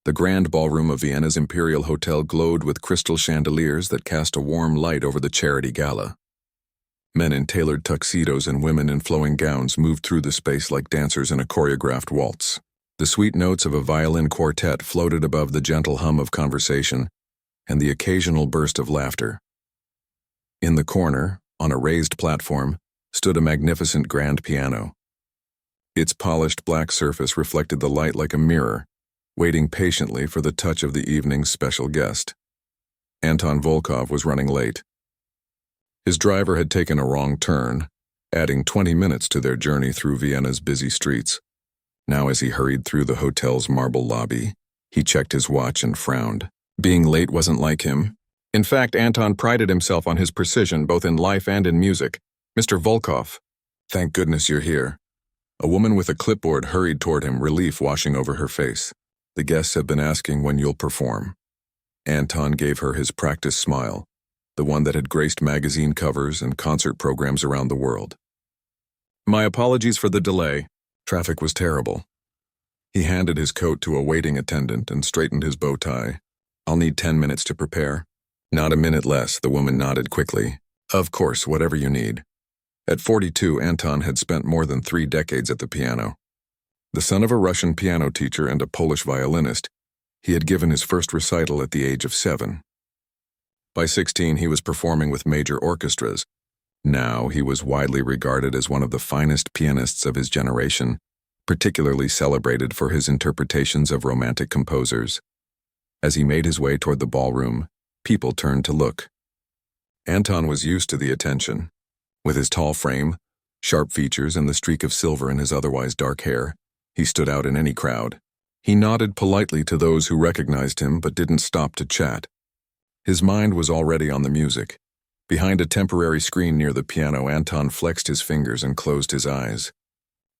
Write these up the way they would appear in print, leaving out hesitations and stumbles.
The grand ballroom of Vienna's Imperial Hotel glowed with crystal chandeliers that cast a warm light over the charity gala. Men in tailored tuxedos and women in flowing gowns moved through the space like dancers in a choreographed waltz. The sweet notes of a violin quartet floated above the gentle hum of conversation and the occasional burst of laughter. In the corner, on a raised platform, stood a magnificent grand piano. Its polished black surface reflected the light like a mirror, waiting patiently for the touch of the evening's special guest. Anton Volkov was running late. His driver had taken a wrong turn, adding 20 minutes to their journey through Vienna's busy streets. Now, as he hurried through the hotel's marble lobby, he checked his watch and frowned. Being late wasn't like him. In fact, Anton prided himself on his precision both in life and in music. "Mr. Volkov, thank goodness you're here." A woman with a clipboard hurried toward him, relief washing over her face. "The guests have been asking when you'll perform." Anton gave her his practice smile, the one that had graced magazine covers and concert programs around the world. "My apologies for the delay. Traffic was terrible." He handed his coat to a waiting attendant and straightened his bow tie. "I'll need 10 minutes to prepare." "Not a minute less," the woman nodded quickly. "Of course, whatever you need." At 42, Anton had spent more than 3 decades at the piano. The son of a Russian piano teacher and a Polish violinist, he had given his first recital at the age of 7. By 16, he was performing with major orchestras. Now, he was widely regarded as one of the finest pianists of his generation, particularly celebrated for his interpretations of romantic composers. As he made his way toward the ballroom, people turned to look. Anton was used to the attention. With his tall frame, sharp features, and the streak of silver in his otherwise dark hair, he stood out in any crowd. He nodded politely to those who recognized him but didn't stop to chat. His mind was already on the music. Behind a temporary screen near the piano, Anton flexed his fingers and closed his eyes.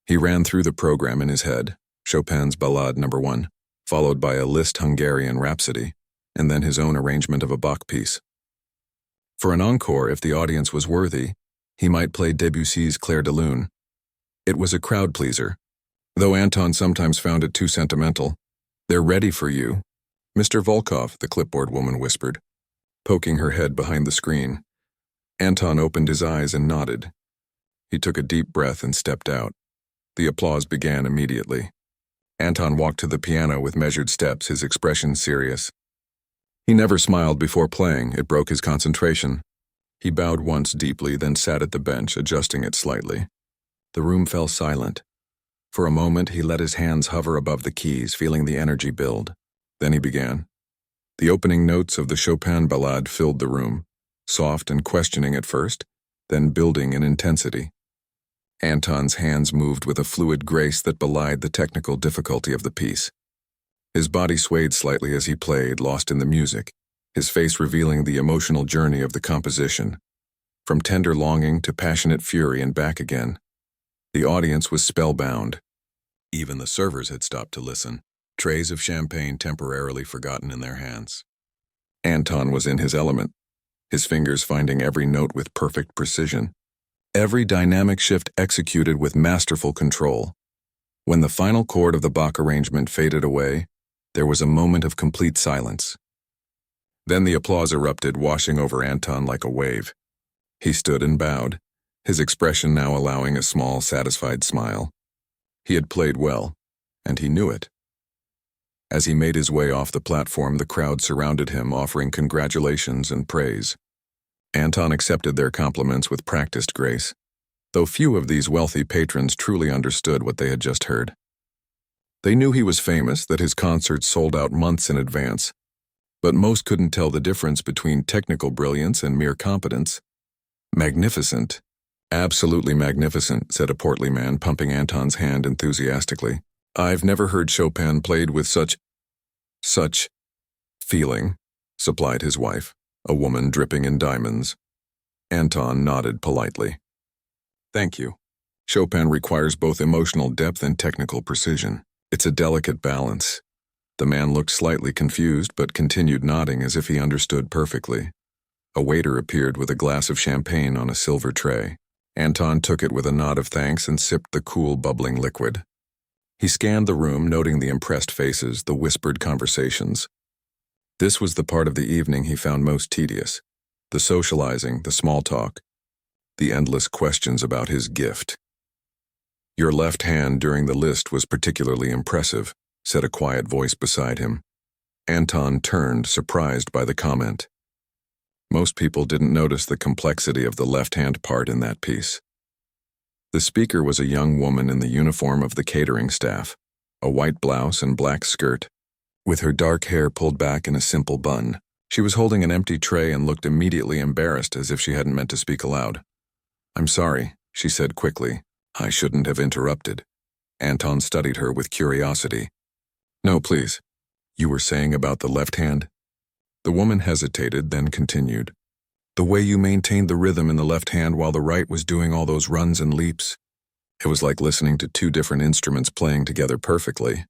He ran through the program in his head, Chopin's Ballade No. 1, followed by a Liszt Hungarian Rhapsody, and then his own arrangement of a Bach piece. For an encore, if the audience was worthy, he might play Debussy's Clair de Lune. It was a crowd pleaser, though Anton sometimes found it too sentimental. "They're ready for you, Mr. Volkov," the clipboard woman whispered, poking her head behind the screen. Anton opened his eyes and nodded. He took a deep breath and stepped out. The applause began immediately. Anton walked to the piano with measured steps, his expression serious. He never smiled before playing. It broke his concentration. He bowed once deeply, then sat at the bench, adjusting it slightly. The room fell silent. For a moment, he let his hands hover above the keys, feeling the energy build. Then he began. The opening notes of the Chopin Ballade filled the room, soft and questioning at first, then building in intensity. Anton's hands moved with a fluid grace that belied the technical difficulty of the piece. His body swayed slightly as he played, lost in the music, his face revealing the emotional journey of the composition. From tender longing to passionate fury and back again. The audience was spellbound. Even the servers had stopped to listen, trays of champagne temporarily forgotten in their hands. Anton was in his element, his fingers finding every note with perfect precision, every dynamic shift executed with masterful control. When the final chord of the Bach arrangement faded away, there was a moment of complete silence. Then the applause erupted, washing over Anton like a wave. He stood and bowed, his expression now allowing a small, satisfied smile. He had played well, and he knew it. As he made his way off the platform, the crowd surrounded him, offering congratulations and praise. Anton accepted their compliments with practiced grace, though few of these wealthy patrons truly understood what they had just heard. They knew he was famous, that his concerts sold out months in advance, but most couldn't tell the difference between technical brilliance and mere competence. "Magnificent. Absolutely magnificent," said a portly man, pumping Anton's hand enthusiastically. "I've never heard Chopin played with such feeling," supplied his wife, a woman dripping in diamonds. Anton nodded politely. "Thank you. Chopin requires both emotional depth and technical precision. It's a delicate balance." The man looked slightly confused but continued nodding as if he understood perfectly. A waiter appeared with a glass of champagne on a silver tray. Anton took it with a nod of thanks and sipped the cool, bubbling liquid. He scanned the room, noting the impressed faces, the whispered conversations. This was the part of the evening he found most tedious. The socializing, the small talk, the endless questions about his gift. "Your left hand during the list was particularly impressive," said a quiet voice beside him. Anton turned, surprised by the comment. Most people didn't notice the complexity of the left-hand part in that piece. The speaker was a young woman in the uniform of the catering staff, a white blouse and black skirt, with her dark hair pulled back in a simple bun. She was holding an empty tray and looked immediately embarrassed, as if she hadn't meant to speak aloud. "I'm sorry," she said quickly. "I shouldn't have interrupted." Anton studied her with curiosity. "No, please. You were saying about the left hand?" The woman hesitated, then continued. "The way you maintained the rhythm in the left hand while the right was doing all those runs and leaps. It was like listening to two different instruments playing together perfectly."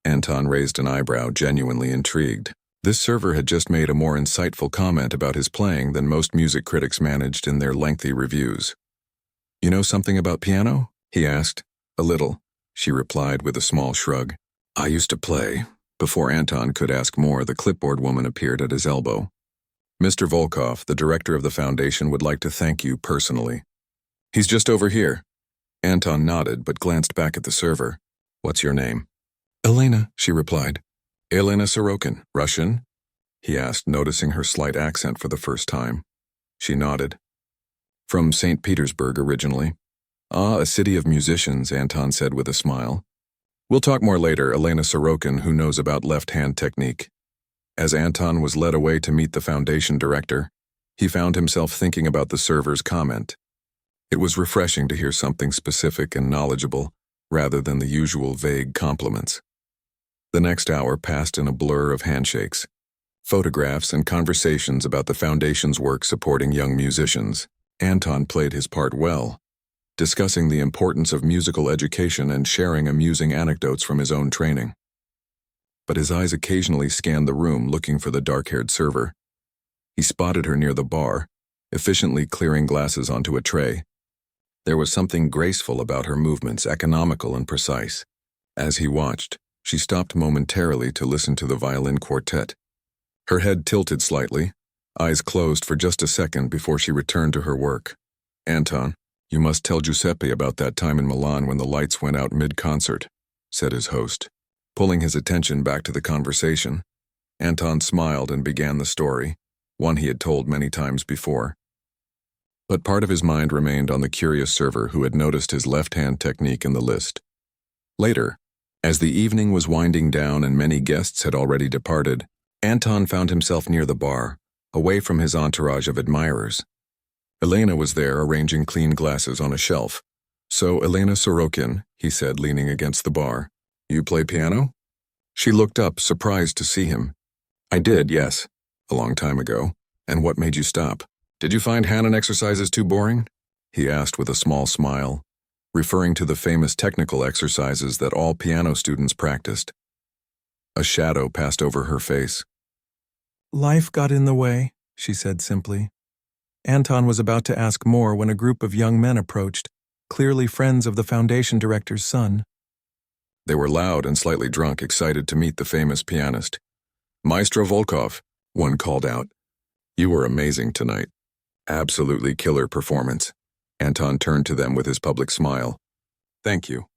Anton raised an eyebrow, genuinely intrigued. This server had just made a more insightful comment about his playing than most music critics managed in their lengthy reviews. "You know something about piano?" he asked. "A little," she replied with a small shrug. "I used to play." Before Anton could ask more, the clipboard woman appeared at his elbow. "Mr. Volkov, the director of the foundation, would like to thank you personally." "He's just over here." Anton nodded but glanced back at the server. "What's your name?" "Elena," she replied. "Elena Sorokin, Russian?" he asked, noticing her slight accent for the first time. She nodded. "From St. Petersburg originally." "Ah, a city of musicians," Anton said with a smile. "We'll talk more later, Elena Sorokin, who knows about left-hand technique." As Anton was led away to meet the foundation director, he found himself thinking about the server's comment. It was refreshing to hear something specific and knowledgeable, rather than the usual vague compliments. The next hour passed in a blur of handshakes, photographs, and conversations about the foundation's work supporting young musicians. Anton played his part well, discussing the importance of musical education and sharing amusing anecdotes from his own training. But his eyes occasionally scanned the room, looking for the dark-haired server. He spotted her near the bar, efficiently clearing glasses onto a tray. There was something graceful about her movements, economical and precise. As he watched, she stopped momentarily to listen to the violin quartet. Her head tilted slightly, eyes closed for just a second before she returned to her work. "Anton, you must tell Giuseppe about that time in Milan when the lights went out mid-concert," said his host. Pulling his attention back to the conversation, Anton smiled and began the story, one he had told many times before. But part of his mind remained on the curious server who had noticed his left-hand technique in the list. Later, as the evening was winding down and many guests had already departed, Anton found himself near the bar, away from his entourage of admirers. Elena was there, arranging clean glasses on a shelf. "So, Elena Sorokin," he said, leaning against the bar. "You play piano?" She looked up, surprised to see him. "I did, yes. A long time ago. And what made you stop? Did you find Hanon exercises too boring?" he asked with a small smile, referring to the famous technical exercises that all piano students practiced. A shadow passed over her face. "Life got in the way," she said simply. Anton was about to ask more when a group of young men approached, clearly friends of the foundation director's son. They were loud and slightly drunk, excited to meet the famous pianist. "Maestro Volkov," one called out. "You were amazing tonight. Absolutely killer performance." Anton turned to them with his public smile. "Thank you.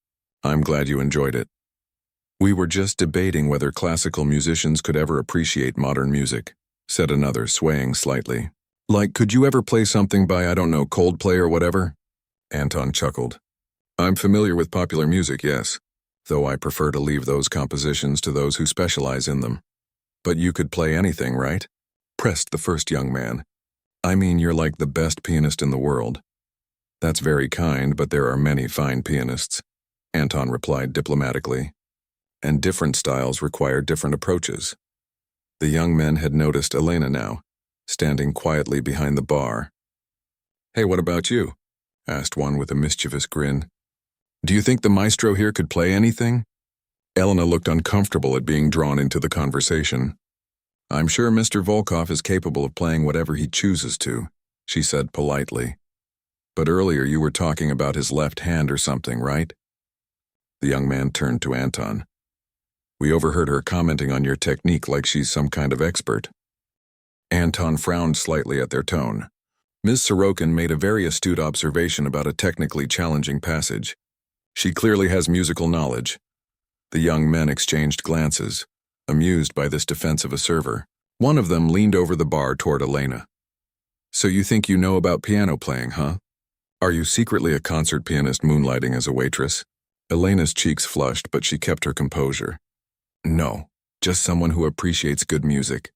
I'm glad you enjoyed it. We were just debating whether classical musicians could ever appreciate modern music," said another, swaying slightly. "Like, could you ever play something by, I don't know, Coldplay or whatever?" Anton chuckled. "I'm familiar with popular music, yes, though I prefer to leave those compositions to those who specialize in them." "But you could play anything, right?" pressed the first young man. "I mean, you're like the best pianist in the world." "That's very kind, but there are many fine pianists," Anton replied diplomatically. "And different styles require different approaches." The young men had noticed Elena now, standing quietly behind the bar. "Hey, what about you?" asked one with a mischievous grin. "Do you think the maestro here could play anything?" Elena looked uncomfortable at being drawn into the conversation. "I'm sure Mr. Volkov is capable of playing whatever he chooses to," she said politely. "But earlier you were talking about his left hand or something, right?" The young man turned to Anton. We overheard her commenting on your technique like she's some kind of expert. Anton frowned slightly at their tone. Ms. Sorokin made a very astute observation about a technically challenging passage. She clearly has musical knowledge. The young men exchanged glances, amused by this defense of a server. One of them leaned over the bar toward Elena. So you think you know about piano playing, huh? Are you secretly a concert pianist moonlighting as a waitress? Elena's cheeks flushed, but she kept her composure. No, just someone who appreciates good music.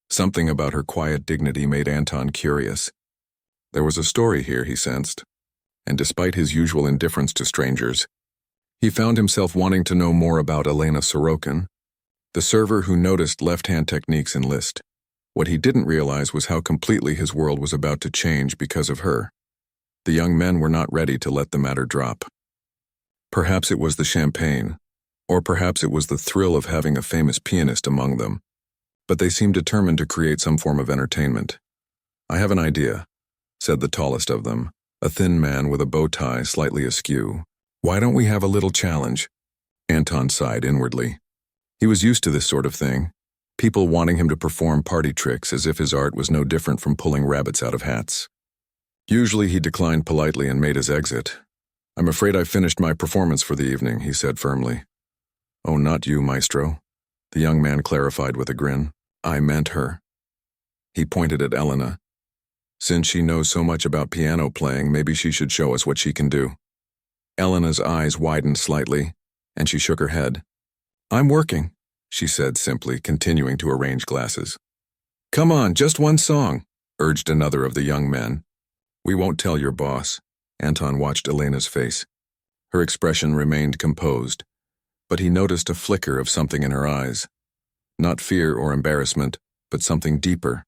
Something about her quiet dignity made Anton curious. There was a story here, he sensed, and despite his usual indifference to strangers, he found himself wanting to know more about Elena Sorokin, the server who noticed left-hand techniques in Liszt. What he didn't realize was how completely his world was about to change because of her. The young men were not ready to let the matter drop. Perhaps it was the champagne, or perhaps it was the thrill of having a famous pianist among them, but they seemed determined to create some form of entertainment. I have an idea, said the tallest of them, a thin man with a bow tie slightly askew. Why don't we have a little challenge? Anton sighed inwardly. He was used to this sort of thing, people wanting him to perform party tricks as if his art was no different from pulling rabbits out of hats. Usually he declined politely and made his exit. I'm afraid I've finished my performance for the evening, he said firmly. Oh, not you, maestro, the young man clarified with a grin. I meant her. He pointed at Elena. Since she knows so much about piano playing, maybe she should show us what she can do. Elena's eyes widened slightly, and she shook her head. I'm working, she said simply, continuing to arrange glasses. Come on, just one song, urged another of the young men. We won't tell your boss. Anton watched Elena's face. Her expression remained composed, but he noticed a flicker of something in her eyes. Not fear or embarrassment, but something deeper.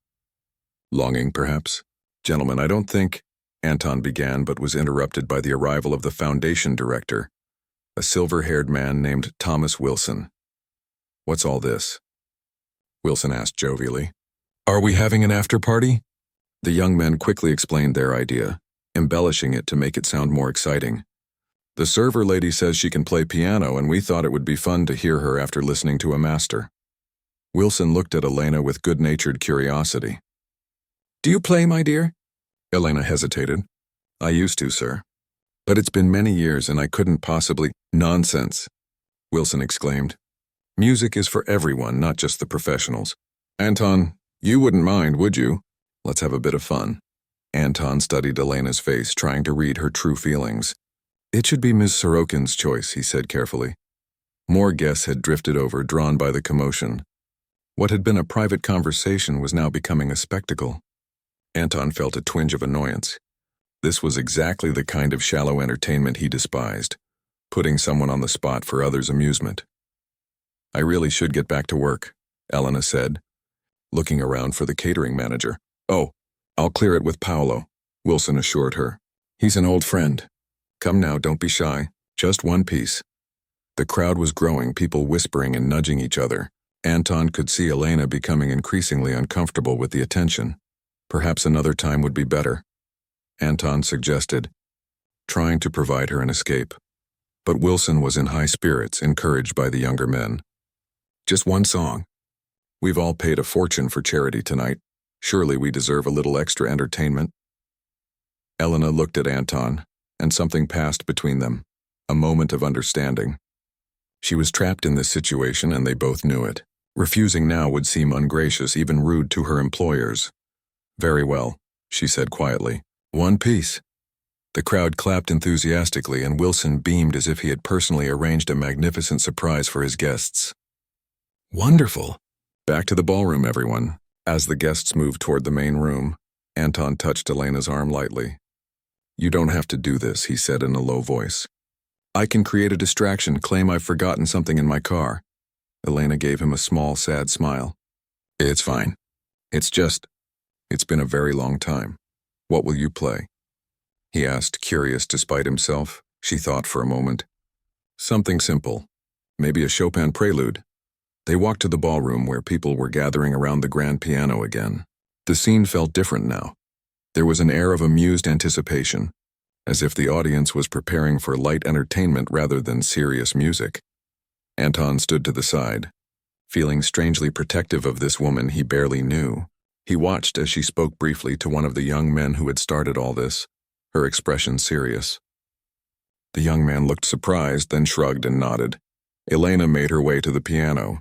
Longing, perhaps? Gentlemen, I don't think, Anton began, but was interrupted by the arrival of the foundation director, a silver-haired man named Thomas Wilson. What's all this? Wilson asked jovially. Are we having an after-party? The young men quickly explained their idea, embellishing it to make it sound more exciting. The server lady says she can play piano, and we thought it would be fun to hear her after listening to a master. Wilson looked at Elena with good-natured curiosity. Do you play, my dear? Elena hesitated. I used to, sir. But it's been many years and I couldn't possibly— Nonsense, Wilson exclaimed. Music is for everyone, not just the professionals. Anton, you wouldn't mind, would you? Let's have a bit of fun. Anton studied Elena's face, trying to read her true feelings. It should be Ms. Sorokin's choice, he said carefully. More guests had drifted over, drawn by the commotion. What had been a private conversation was now becoming a spectacle. Anton felt a twinge of annoyance. This was exactly the kind of shallow entertainment he despised, putting someone on the spot for others' amusement. I really should get back to work, Elena said, looking around for the catering manager. Oh, I'll clear it with Paolo, Wilson assured her. He's an old friend. Come now, don't be shy. Just one piece. The crowd was growing, people whispering and nudging each other. Anton could see Elena becoming increasingly uncomfortable with the attention. Perhaps another time would be better, Anton suggested, trying to provide her an escape. But Wilson was in high spirits, encouraged by the younger men. Just one song. We've all paid a fortune for charity tonight. Surely we deserve a little extra entertainment. Elena looked at Anton, and something passed between them, a moment of understanding. She was trapped in this situation and they both knew it. Refusing now would seem ungracious, even rude to her employers. Very well, she said quietly. One piece. The crowd clapped enthusiastically and Wilson beamed as if he had personally arranged a magnificent surprise for his guests. Wonderful. Back to the ballroom, everyone. As the guests moved toward the main room, Anton touched Elena's arm lightly. You don't have to do this, he said in a low voice. I can create a distraction, claim I've forgotten something in my car. Elena gave him a small, sad smile. It's fine. It's been a very long time. What will you play? He asked, curious despite himself. She thought for a moment. Something simple. Maybe a Chopin prelude. They walked to the ballroom where people were gathering around the grand piano again. The scene felt different now. There was an air of amused anticipation. as if the audience was preparing for light entertainment rather than serious music. Anton stood to the side, feeling strangely protective of this woman he barely knew. He watched as she spoke briefly to one of the young men who had started all this, her expression serious. The young man looked surprised, then shrugged and nodded. Elena made her way to the piano.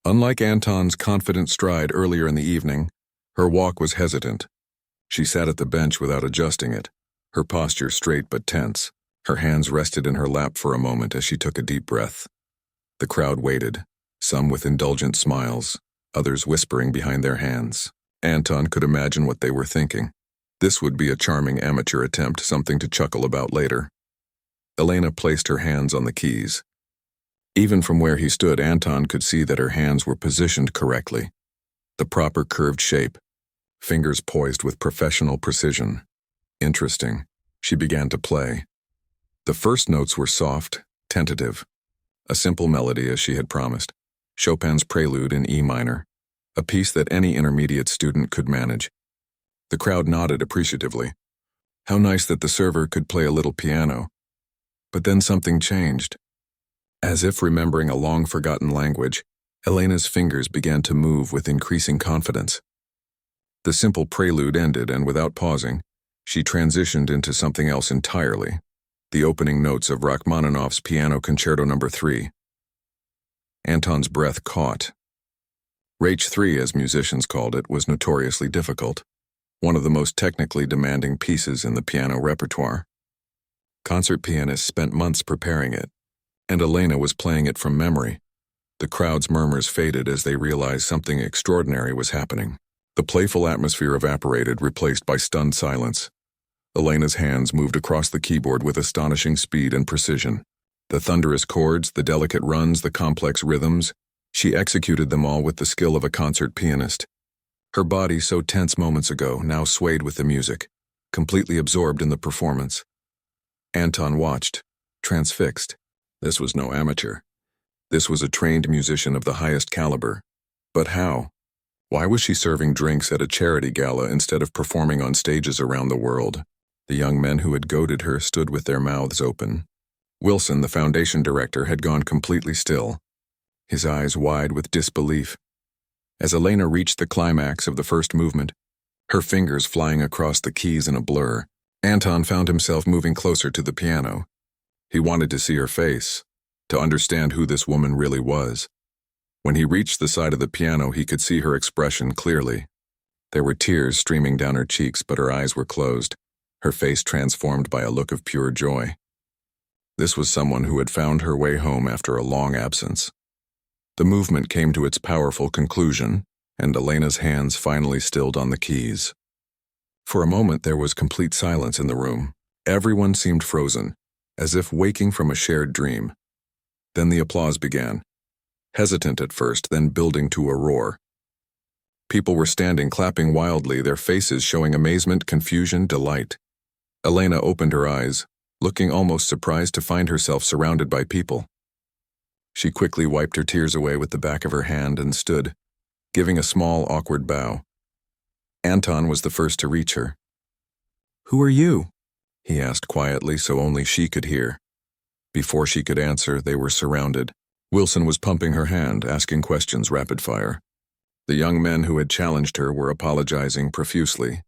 Unlike Anton's confident stride earlier in the evening, her walk was hesitant. She sat at the bench without adjusting it, her posture straight but tense. Her hands rested in her lap for a moment as she took a deep breath. The crowd waited, some with indulgent smiles, others whispering behind their hands. Anton could imagine what they were thinking. This would be a charming amateur attempt, something to chuckle about later. Elena placed her hands on the keys. Even from where he stood, Anton could see that her hands were positioned correctly. The proper curved shape, fingers poised with professional precision. Interesting. She began to play. The first notes were soft, tentative. A simple melody as she had promised. Chopin's Prelude in E minor. A piece that any intermediate student could manage. The crowd nodded appreciatively. How nice that the server could play a little piano. But then something changed. As if remembering a long-forgotten language, Elena's fingers began to move with increasing confidence. The simple prelude ended, and without pausing, she transitioned into something else entirely. The opening notes of Rachmaninoff's Piano Concerto No. 3. Anton's breath caught. Rach 3, as musicians called it, was notoriously difficult, one of the most technically demanding pieces in the piano repertoire. Concert pianists spent months preparing it, and Elena was playing it from memory. The crowd's murmurs faded as they realized something extraordinary was happening. The playful atmosphere evaporated, replaced by stunned silence. Elena's hands moved across the keyboard with astonishing speed and precision. The thunderous chords, the delicate runs, the complex rhythms, she executed them all with the skill of a concert pianist. Her body, so tense moments ago, now swayed with the music, completely absorbed in the performance. Anton watched, transfixed. This was no amateur. This was a trained musician of the highest caliber. But how? Why was she serving drinks at a charity gala instead of performing on stages around the world? The young men who had goaded her stood with their mouths open. Wilson, the foundation director, had gone completely still, his eyes wide with disbelief. As Elena reached the climax of the first movement, her fingers flying across the keys in a blur, Anton found himself moving closer to the piano. He wanted to see her face, to understand who this woman really was. When he reached the side of the piano, he could see her expression clearly. There were tears streaming down her cheeks, but her eyes were closed, her face transformed by a look of pure joy. This was someone who had found her way home after a long absence. The movement came to its powerful conclusion, and Elena's hands finally stilled on the keys. For a moment there was complete silence in the room. Everyone seemed frozen, as if waking from a shared dream. Then the applause began, hesitant at first, then building to a roar. People were standing, clapping wildly, their faces showing amazement, confusion, delight. Elena opened her eyes, looking almost surprised to find herself surrounded by people. She quickly wiped her tears away with the back of her hand and stood, giving a small, awkward bow. Anton was the first to reach her. "Who are you?" he asked quietly so only she could hear. Before she could answer, they were surrounded. Wilson was pumping her hand, asking questions rapid fire. The young men who had challenged her were apologizing profusely.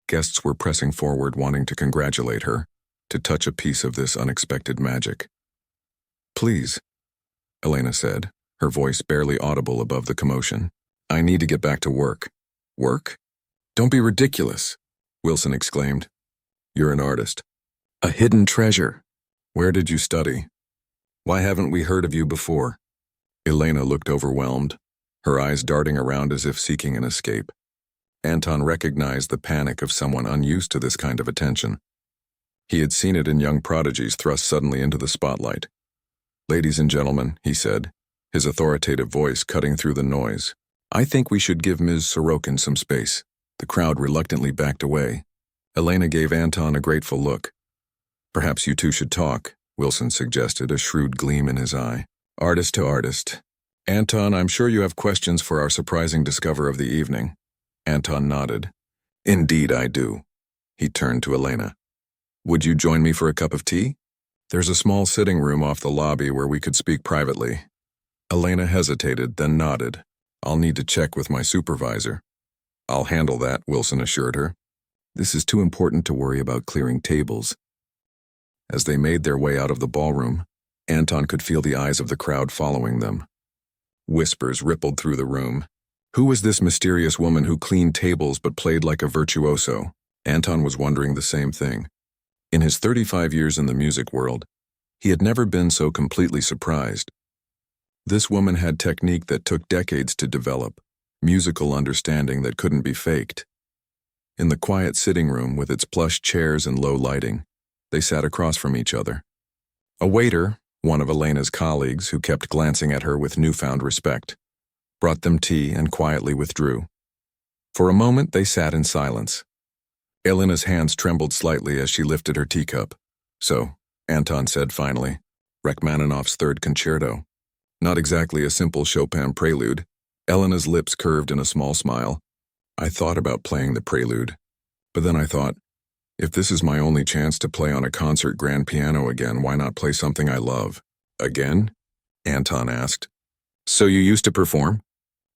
Guests were pressing forward, wanting to congratulate her, to touch a piece of this unexpected magic. "Please," Elena said, her voice barely audible above the commotion. "I need to get back to work." "Work? Don't be ridiculous," Wilson exclaimed. "You're an artist. A hidden treasure. Where did you study? Why haven't we heard of you before?" Elena looked overwhelmed, her eyes darting around as if seeking an escape. Anton recognized the panic of someone unused to this kind of attention. He had seen it in young prodigies thrust suddenly into the spotlight. "Ladies and gentlemen," he said, his authoritative voice cutting through the noise, "I think we should give Ms. Sorokin some space." The crowd reluctantly backed away. Elena gave Anton a grateful look. "Perhaps you two should talk," Wilson suggested, a shrewd gleam in his eye. Artist to artist. "Anton, I'm sure you have questions for our surprising discoverer of the evening." Anton nodded. "Indeed I do." He turned to Elena. Would you join me for a cup of tea? There's a small sitting room off the lobby where we could speak privately. Elena hesitated, then nodded. I'll need to check with my supervisor. I'll handle that, Wilson assured her. This is too important to worry about clearing tables. As they made their way out of the ballroom, Anton could feel the eyes of the crowd following them. Whispers rippled through the room. Who was this mysterious woman who cleaned tables but played like a virtuoso? Anton was wondering the same thing. In his 35 years in the music world, he had never been so completely surprised. This woman had technique that took decades to develop, musical understanding that couldn't be faked. In the quiet sitting room with its plush chairs and low lighting, they sat across from each other. A waiter, one of Elena's colleagues who kept glancing at her with newfound respect, brought them tea and quietly withdrew. For a moment they sat in silence. Elena's hands trembled slightly as she lifted her teacup. So, Anton said finally, Rachmaninoff's Third Concerto. Not exactly a simple Chopin prelude. Elena's lips curved in a small smile. I thought about playing the prelude, but then I thought, if this is my only chance to play on a concert grand piano again, why not play something I love? Again? Anton asked. So you used to perform?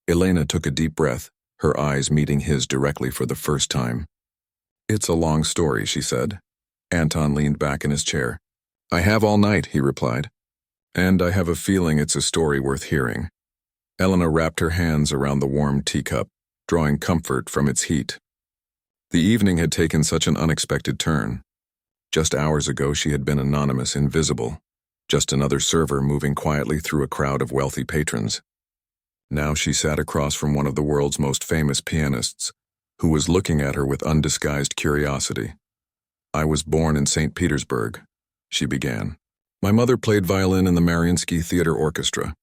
Elena took a deep breath, her eyes meeting his directly for the first time. It's a long story, she said. Anton leaned back in his chair. I have all night, he replied. And I have a feeling it's a story worth hearing. Elena wrapped her hands around the warm teacup, drawing comfort from its heat. The evening had taken such an unexpected turn. Just hours ago she had been anonymous, invisible, just another server moving quietly through a crowd of wealthy patrons. Now she sat across from one of the world's most famous pianists, who was looking at her with undisguised curiosity. I was born in St. Petersburg, she began. My mother played violin in the Mariinsky Theater Orchestra.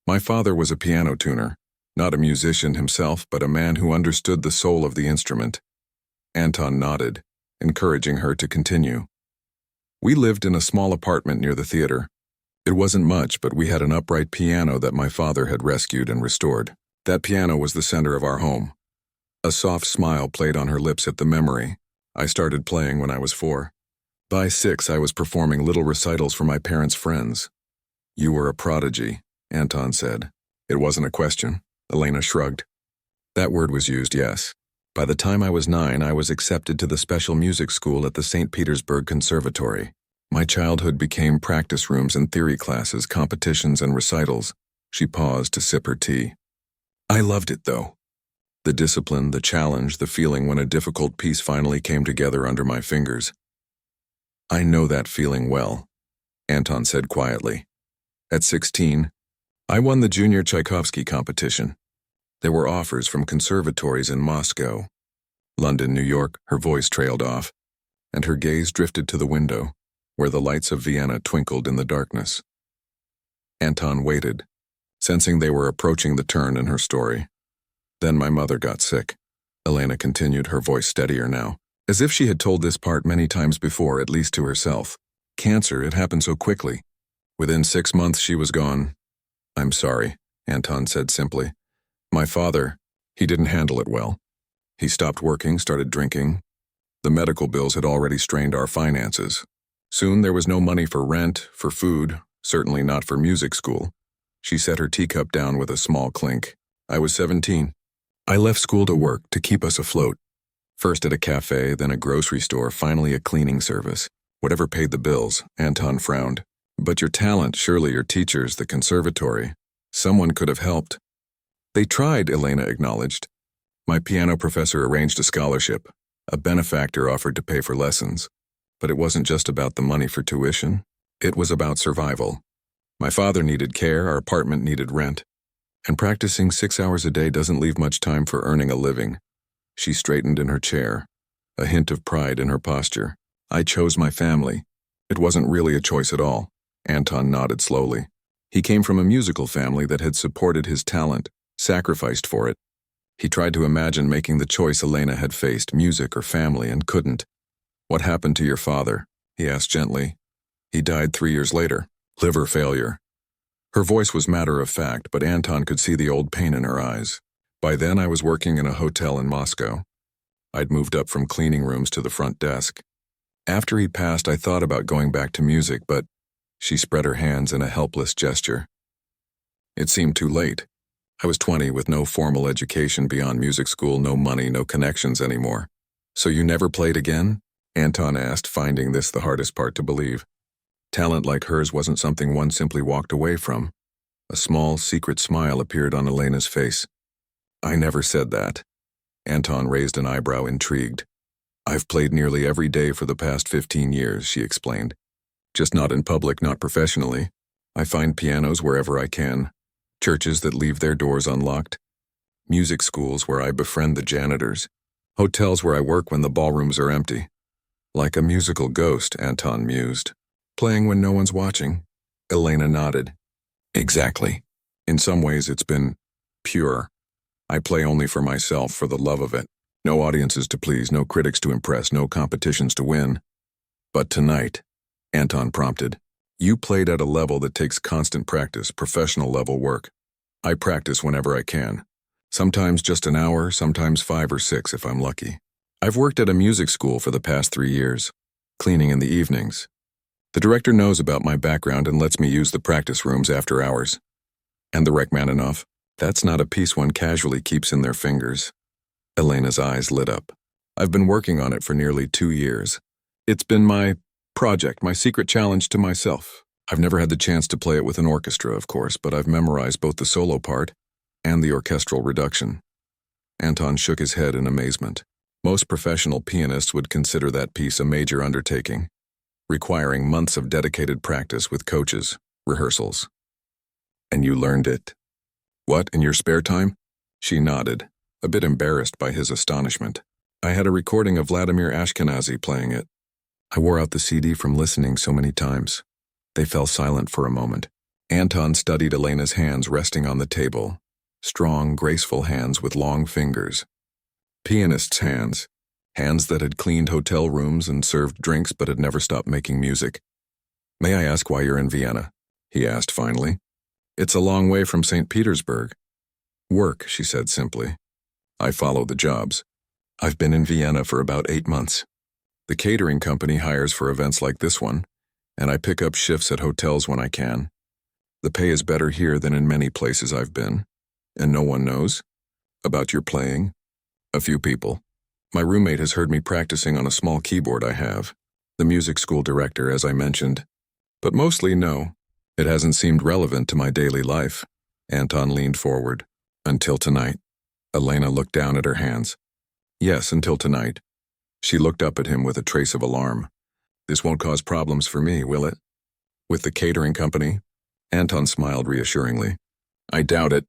My father was a piano tuner, not a musician himself, but a man who understood the soul of the instrument. Anton nodded, encouraging her to continue. We lived in a small apartment near the theater. It wasn't much, but we had an upright piano that my father had rescued and restored. That piano was the center of our home. A soft smile played on her lips at the memory. I started playing when I was 4. By 6, I was performing little recitals for my parents' friends. You were a prodigy, Anton said. It wasn't a question. Elena shrugged. That word was used, yes. By the time I was 9, I was accepted to the special music school at the St. Petersburg Conservatory. My childhood became practice rooms and theory classes, competitions and recitals. She paused to sip her tea. I loved it, though. The discipline, the challenge, the feeling when a difficult piece finally came together under my fingers. I know that feeling well, Anton said quietly. At 16, I won the junior Tchaikovsky competition. There were offers from conservatories in Moscow, London, New York. Her voice trailed off, and her gaze drifted to the window, where the lights of Vienna twinkled in the darkness. Anton waited, sensing they were approaching the turn in her story. Then my mother got sick. Elena continued, her voice steadier now, as if she had told this part many times before, at least to herself. Cancer, it happened so quickly. Within 6 months she was gone. I'm sorry, Anton said simply. My father, he didn't handle it well. He stopped working, started drinking. The medical bills had already strained our finances. Soon there was no money for rent, for food, certainly not for music school. She set her teacup down with a small clink. I was 17. I left school to work, to keep us afloat. First at a cafe, then a grocery store, finally a cleaning service. Whatever paid the bills, Anton frowned. But your talent, surely your teachers, the conservatory. Someone could have helped. They tried, Elena acknowledged. My piano professor arranged a scholarship. A benefactor offered to pay for lessons. But it wasn't just about the money for tuition. It was about survival. My father needed care, our apartment needed rent. And practicing 6 hours a day doesn't leave much time for earning a living. She straightened in her chair, a hint of pride in her posture. I chose my family. It wasn't really a choice at all. Anton nodded slowly. He came from a musical family that had supported his talent, sacrificed for it. He tried to imagine making the choice Elena had faced, music or family, and couldn't. What happened to your father? He asked gently. He died 3 years later. Liver failure. Her voice was matter of fact, but Anton could see the old pain in her eyes. By then I was working in a hotel in Moscow. I'd moved up from cleaning rooms to the front desk. After he passed, I thought about going back to music, but she spread her hands in a helpless gesture. It seemed too late. I was 20 with no formal education beyond music school, no money, no connections anymore. So you never played again? Anton asked, finding this the hardest part to believe. Talent like hers wasn't something one simply walked away from. A small, secret smile appeared on Elena's face. I never said that. Anton raised an eyebrow, intrigued. I've played nearly every day for the past 15 years, she explained. Just not in public, not professionally. I find pianos wherever I can. Churches that leave their doors unlocked. Music schools where I befriend the janitors. Hotels where I work when the ballrooms are empty. Like a musical ghost, Anton mused. Playing when no one's watching. Elena nodded. Exactly. In some ways it's been pure. I play only for myself, for the love of it. No audiences to please, no critics to impress, no competitions to win. But tonight, Anton prompted, you played at a level that takes constant practice, professional level work. I practice whenever I can. Sometimes just an hour, sometimes 5 or 6 if I'm lucky. I've worked at a music school for the past 3 years, cleaning in the evenings. The director knows about my background and lets me use the practice rooms after hours. And the Rachmaninoff, that's not a piece one casually keeps in their fingers. Elena's eyes lit up. I've been working on it for nearly 2 years. It's been my project, my secret challenge to myself. I've never had the chance to play it with an orchestra, of course, but I've memorized both the solo part and the orchestral reduction. Anton shook his head in amazement. Most professional pianists would consider that piece a major undertaking, requiring months of dedicated practice with coaches, rehearsals. And you learned it? What, in your spare time? She nodded, a bit embarrassed by his astonishment. I had a recording of Vladimir Ashkenazy playing it. I wore out the CD from listening so many times. They fell silent for a moment. Anton studied Elena's hands resting on the table. Strong, graceful hands with long fingers. Pianist's hands. Hands that had cleaned hotel rooms and served drinks but had never stopped making music. May I ask why you're in Vienna? He asked finally. It's a long way from St. Petersburg. Work, she said simply. I follow the jobs. I've been in Vienna for about 8 months. The catering company hires for events like this one, and I pick up shifts at hotels when I can. The pay is better here than in many places I've been. And no one knows? About your playing? A few people. My roommate has heard me practicing on a small keyboard I have. The music school director, as I mentioned. But mostly no. It hasn't seemed relevant to my daily life. Anton leaned forward. Until tonight. Elena looked down at her hands. Yes, until tonight. She looked up at him with a trace of alarm. This won't cause problems for me, will it? With the catering company? Anton smiled reassuringly. I doubt it.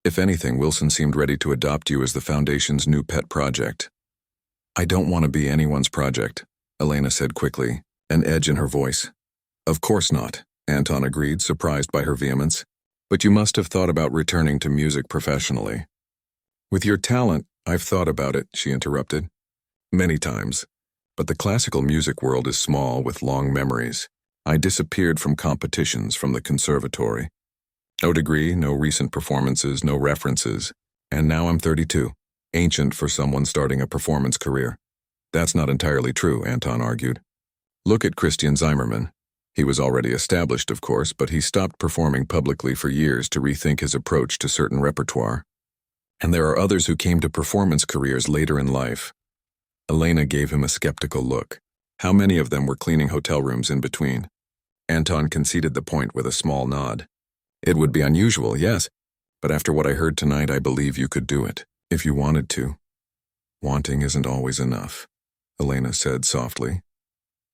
If anything, Wilson seemed ready to adopt you as the Foundation's new pet project. I don't want to be anyone's project, Elena said quickly, an edge in her voice. Of course not, Anton agreed, surprised by her vehemence. But you must have thought about returning to music professionally. With your talent, I've thought about it, she interrupted. Many times. But the classical music world is small with long memories. I disappeared from competitions, from the conservatory. No degree, no recent performances, no references. And now I'm 32. Ancient for someone starting a performance career. That's not entirely true, Anton argued. Look at Christian Zimmermann. He was already established, of course, but he stopped performing publicly for years to rethink his approach to certain repertoire. And there are others who came to performance careers later in life. Elena gave him a skeptical look. How many of them were cleaning hotel rooms in between? Anton conceded the point with a small nod. It would be unusual, yes, but after what I heard tonight, I believe you could do it, if you wanted to. Wanting isn't always enough, Elena said softly.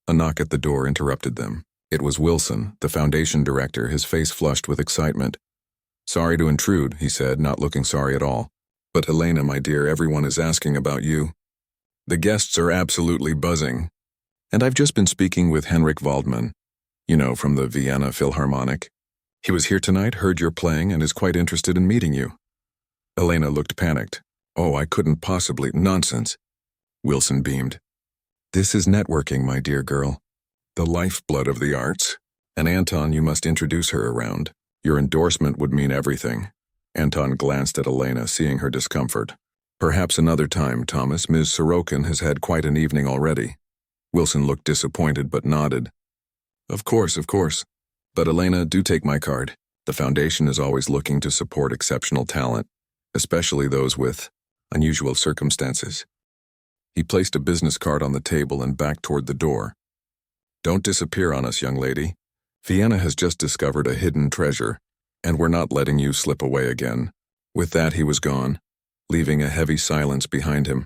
A knock at the door interrupted them. It was Wilson, the Foundation director, his face flushed with excitement. Sorry to intrude, he said, not looking sorry at all. But Elena, my dear, everyone is asking about you. The guests are absolutely buzzing. And I've just been speaking with Henrik Waldmann, from the Vienna Philharmonic. He was here tonight, heard you're playing, and is quite interested in meeting you. Elena looked panicked. Oh, I couldn't possibly. Nonsense. Wilson beamed. This is networking, my dear girl. The lifeblood of the arts. And Anton, you must introduce her around. Your endorsement would mean everything. Anton glanced at Elena, seeing her discomfort. Perhaps another time, Thomas. Ms. Sorokin has had quite an evening already. Wilson looked disappointed but nodded. Of course. But Elena, do take my card. The foundation is always looking to support exceptional talent, especially those with unusual circumstances. He placed a business card on the table and backed toward the door. Don't disappear on us, young lady. Vienna has just discovered a hidden treasure, and we're not letting you slip away again. With that, he was gone, leaving a heavy silence behind him.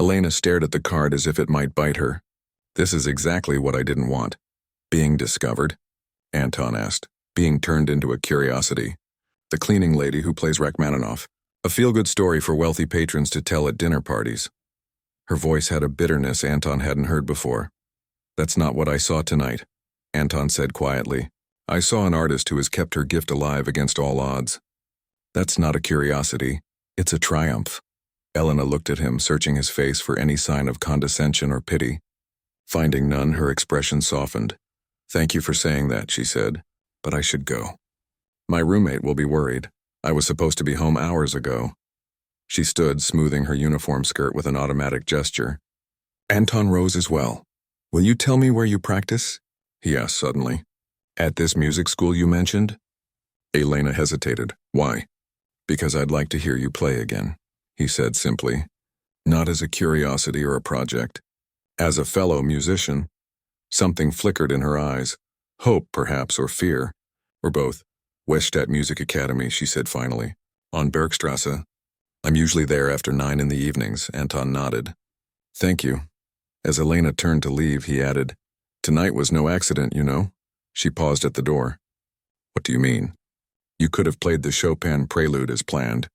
Elena stared at the card as if it might bite her. This is exactly what I didn't want. Being discovered? Anton asked, being turned into a curiosity. The cleaning lady who plays Rachmaninoff. A feel-good story for wealthy patrons to tell at dinner parties. Her voice had a bitterness Anton hadn't heard before. That's not what I saw tonight, Anton said quietly. I saw an artist who has kept her gift alive against all odds. That's not a curiosity, it's a triumph. Elena looked at him, searching his face for any sign of condescension or pity. Finding none, her expression softened. Thank you for saying that, she said, but I should go. My roommate will be worried. I was supposed to be home hours ago. She stood, smoothing her uniform skirt with an automatic gesture. Anton rose as well. Will you tell me where you practice? He asked suddenly. At this music school you mentioned? Elena hesitated. Why? Because I'd like to hear you play again, he said simply. Not as a curiosity or a project. As a fellow musician. Something flickered in her eyes. Hope, perhaps, or fear. Or both. Weststadt Music Academy, she said finally. On Bergstrasse. I'm usually there after 9 in the evenings, Anton nodded. Thank you. As Elena turned to leave, he added, Tonight was no accident, you know. She paused at the door. What do you mean? You could have played the Chopin prelude as planned.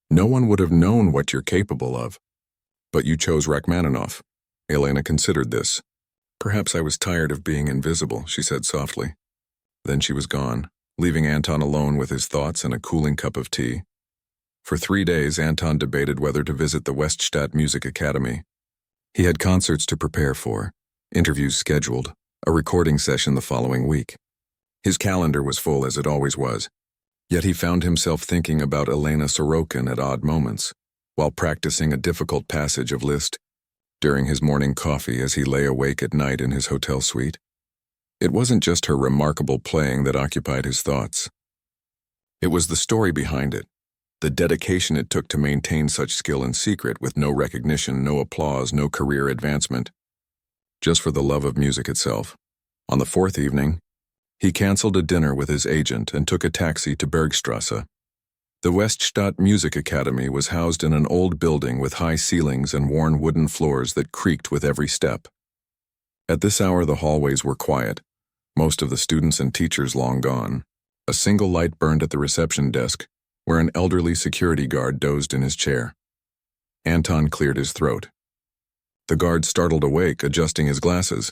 No one would have known what you're capable of. But you chose Rachmaninoff. Elena considered this. Perhaps I was tired of being invisible, she said softly. Then she was gone, leaving Anton alone with his thoughts and a cooling cup of tea. For 3 days, Anton debated whether to visit the Weststadt Music Academy. He had concerts to prepare for, interviews scheduled, a recording session the following week. His calendar was full as it always was, yet he found himself thinking about Elena Sorokin at odd moments, while practicing a difficult passage of Liszt, during his morning coffee as he lay awake at night in his hotel suite. It wasn't just her remarkable playing that occupied his thoughts. It was the story behind it, the dedication it took to maintain such skill in secret with no recognition, no applause, no career advancement, just for the love of music itself. On the 4th evening, he canceled a dinner with his agent and took a taxi to Bergstrasse. The Weststadt Music Academy was housed in an old building with high ceilings and worn wooden floors that creaked with every step. At this hour, the hallways were quiet, most of the students and teachers long gone. A single light burned at the reception desk, where an elderly security guard dozed in his chair. Anton cleared his throat. The guard startled awake, adjusting his glasses.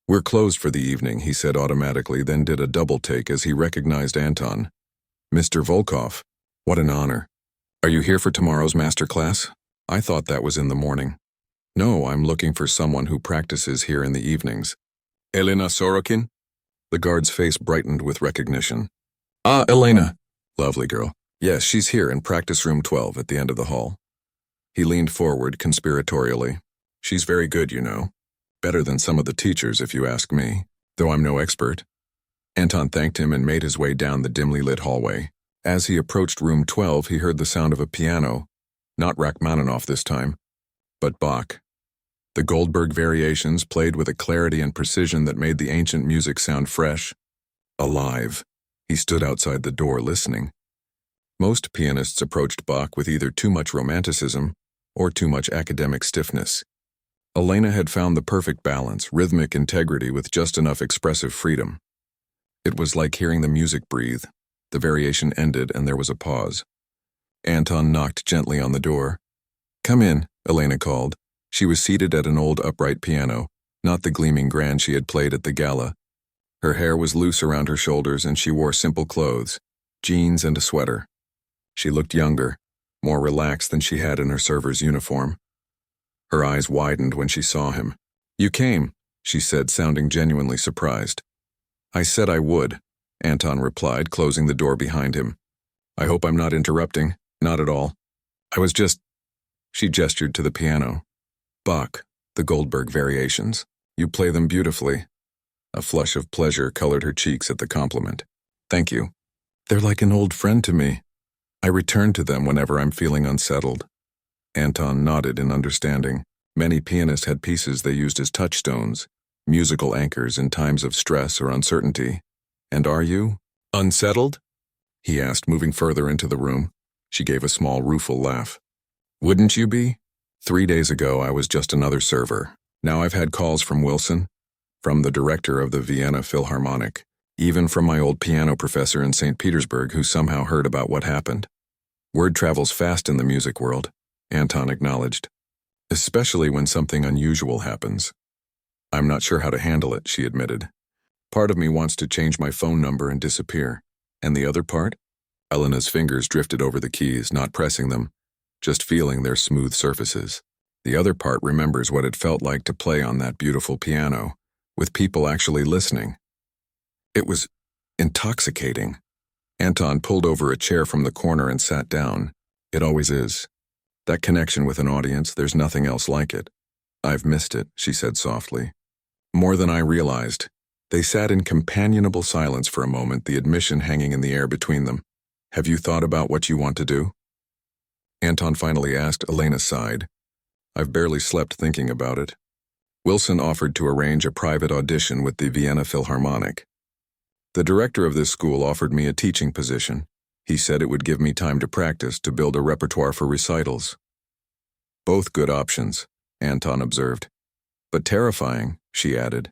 We're closed for the evening, he said automatically, then did a double take as he recognized Anton. Mr. Volkov. What an honor. Are you here for tomorrow's master class? I thought that was in the morning. No, I'm looking for someone who practices here in the evenings. Elena Sorokin? The guard's face brightened with recognition. Ah, Elena. Lovely girl. Yes, she's here in practice room 12 at the end of the hall. He leaned forward conspiratorially. She's very good, you know. Better than some of the teachers, if you ask me, though I'm no expert. Anton thanked him and made his way down the dimly lit hallway. As he approached room 12, he heard the sound of a piano, not Rachmaninoff this time, but Bach. The Goldberg variations played with a clarity and precision that made the ancient music sound fresh, alive. He stood outside the door listening. Most pianists approached Bach with either too much romanticism or too much academic stiffness. Elena had found the perfect balance, rhythmic integrity with just enough expressive freedom. It was like hearing the music breathe. The variation ended and there was a pause. Anton knocked gently on the door. Come in, Elena called. She was seated at an old upright piano, not the gleaming grand she had played at the gala. Her hair was loose around her shoulders and she wore simple clothes, jeans and a sweater. She looked younger, more relaxed than she had in her server's uniform. Her eyes widened when she saw him. You came, she said, sounding genuinely surprised. I said I would, Anton replied, closing the door behind him. I hope I'm not interrupting. Not at all. I was just... She gestured to the piano. Bach, The Goldberg variations. You play them beautifully. A flush of pleasure colored her cheeks at the compliment. Thank you. They're like an old friend to me. I return to them whenever I'm feeling unsettled. Anton nodded in understanding. Many pianists had pieces they used as touchstones, musical anchors in times of stress or uncertainty. And are you? Unsettled? He asked, moving further into the room. She gave a small, rueful laugh. Wouldn't you be? 3 days ago, I was just another server. Now I've had calls from Wilson, from the director of the Vienna Philharmonic, even from my old piano professor in St. Petersburg who somehow heard about what happened. Word travels fast in the music world, Anton acknowledged, especially when something unusual happens. I'm not sure how to handle it, she admitted. Part of me wants to change my phone number and disappear. And the other part? Elena's fingers drifted over the keys, not pressing them, just feeling their smooth surfaces. The other part remembers what it felt like to play on that beautiful piano, with people actually listening. It was intoxicating. Anton pulled over a chair from the corner and sat down. It always is. That connection with an audience, there's nothing else like it. I've missed it, she said softly. More than I realized. They sat in companionable silence for a moment, the admission hanging in the air between them. Have you thought about what you want to do? Anton finally asked. Elena sighed. I've barely slept thinking about it. Wilson offered to arrange a private audition with the Vienna Philharmonic. The director of this school offered me a teaching position. He said it would give me time to practice, to build a repertoire for recitals. Both good options, Anton observed. But terrifying, she added.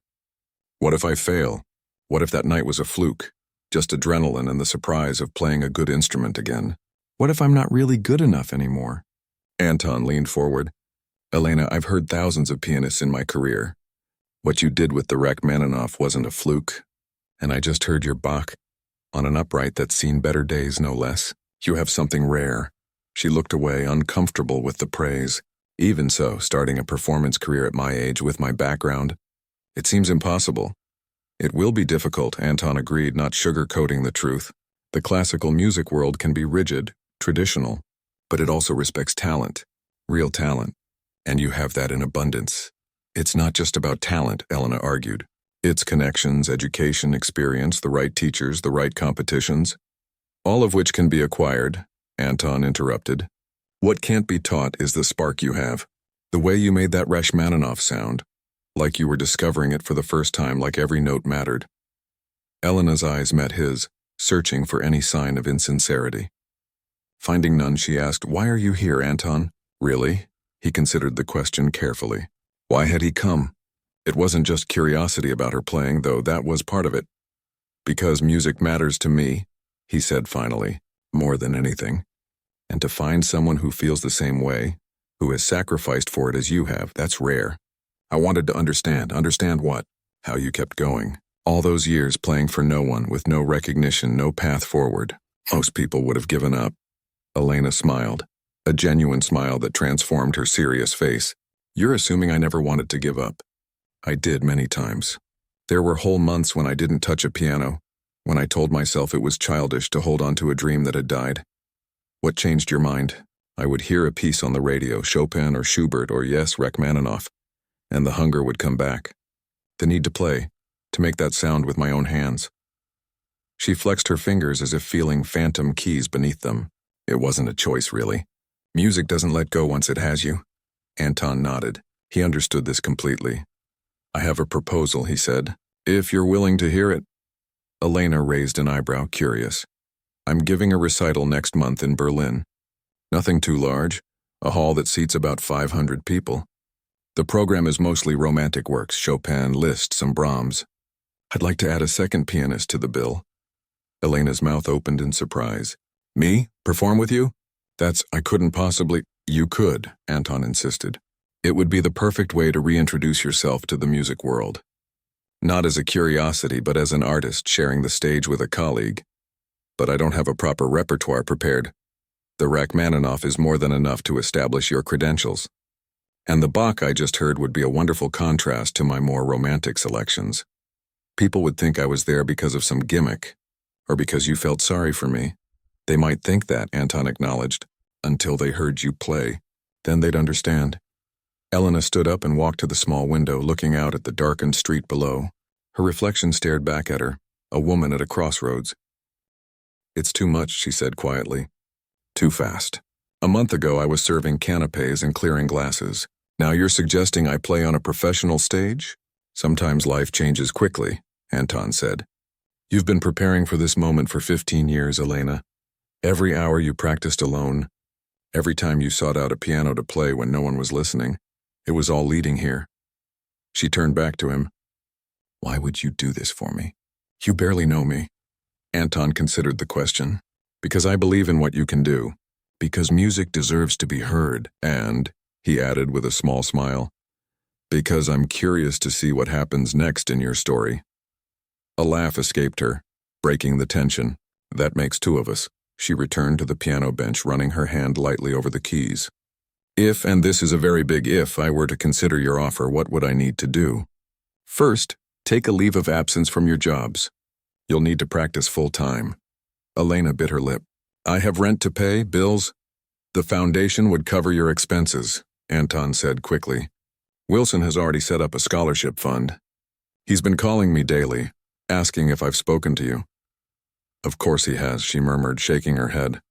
What if I fail? What if that night was a fluke? Just adrenaline and the surprise of playing a good instrument again. What if I'm not really good enough anymore? Anton leaned forward. Elena, I've heard thousands of pianists in my career. What you did with the Rachmaninoff wasn't a fluke. And I just heard your Bach, on an upright that's seen better days, no less. You have something rare. She looked away, uncomfortable with the praise. Even so, starting a performance career at my age with my background, it seems impossible. It will be difficult, Anton agreed, not sugarcoating the truth. The classical music world can be rigid, traditional, but it also respects talent, real talent. And you have that in abundance. It's not just about talent, Elena argued. It's connections, education, experience, the right teachers, the right competitions. All of which can be acquired, Anton interrupted. What can't be taught is the spark you have. The way you made that Rachmaninoff sound. Like you were discovering it for the first time, like every note mattered. Elena's eyes met his, searching for any sign of insincerity. Finding none, she asked, Why are you here, Anton? Really? He considered the question carefully. Why had he come? It wasn't just curiosity about her playing, though that was part of it. Because music matters to me, he said finally, more than anything. And to find someone who feels the same way, who has sacrificed for it as you have, that's rare. I wanted to understand what? How you kept going. All those years playing for no one, with no recognition, no path forward. Most people would have given up. Elena smiled, a genuine smile that transformed her serious face. You're assuming I never wanted to give up. I did many times. There were whole months when I didn't touch a piano, when I told myself it was childish to hold on to a dream that had died. What changed your mind? I would hear a piece on the radio, Chopin or Schubert or yes, Rachmaninoff, and the hunger would come back. The need to play, to make that sound with my own hands. She flexed her fingers as if feeling phantom keys beneath them. It wasn't a choice, really. Music doesn't let go once it has you. Anton nodded. He understood this completely. I have a proposal, he said, if you're willing to hear it. Elena raised an eyebrow, curious. I'm giving a recital next month in Berlin. Nothing too large, a hall that seats about 500 people. The program is mostly romantic works, Chopin, Liszt, some Brahms. I'd like to add a second pianist to the bill. Elena's mouth opened in surprise. Me? Perform with you? I couldn't possibly. You could, Anton insisted. It would be the perfect way to reintroduce yourself to the music world. Not as a curiosity, but as an artist sharing the stage with a colleague. But I don't have a proper repertoire prepared. The Rachmaninoff is more than enough to establish your credentials. And the Bach I just heard would be a wonderful contrast to my more romantic selections. People would think I was there because of some gimmick, or because you felt sorry for me. They might think that, Anton acknowledged, until they heard you play. Then they'd understand. Elena stood up and walked to the small window, looking out at the darkened street below. Her reflection stared back at her, a woman at a crossroads. "It's too much," she said quietly. "Too fast. A month ago I was serving canapes and clearing glasses. Now you're suggesting I play on a professional stage? Sometimes life changes quickly," Anton said. "You've been preparing for this moment for 15 years, Elena. Every hour you practiced alone, every time you sought out a piano to play when no one was listening, it was all leading here." She turned back to him. "Why would you do this for me? You barely know me." Anton considered the question. "Because I believe in what you can do. Because music deserves to be heard. And," he added with a small smile, "because I'm curious to see what happens next in your story." A laugh escaped her, breaking the tension. "That makes two of us." She returned to the piano bench, running her hand lightly over the keys. "If, and this is a very big if, I were to consider your offer, what would I need to do? First, take a leave of absence from your jobs. You'll need to practice full-time." Elena bit her lip. "I have rent to pay, bills." "The foundation would cover your expenses," Anton said quickly. "Wilson has already set up a scholarship fund. He's been calling me daily, asking if I've spoken to you." "Of course he has," she murmured, shaking her head.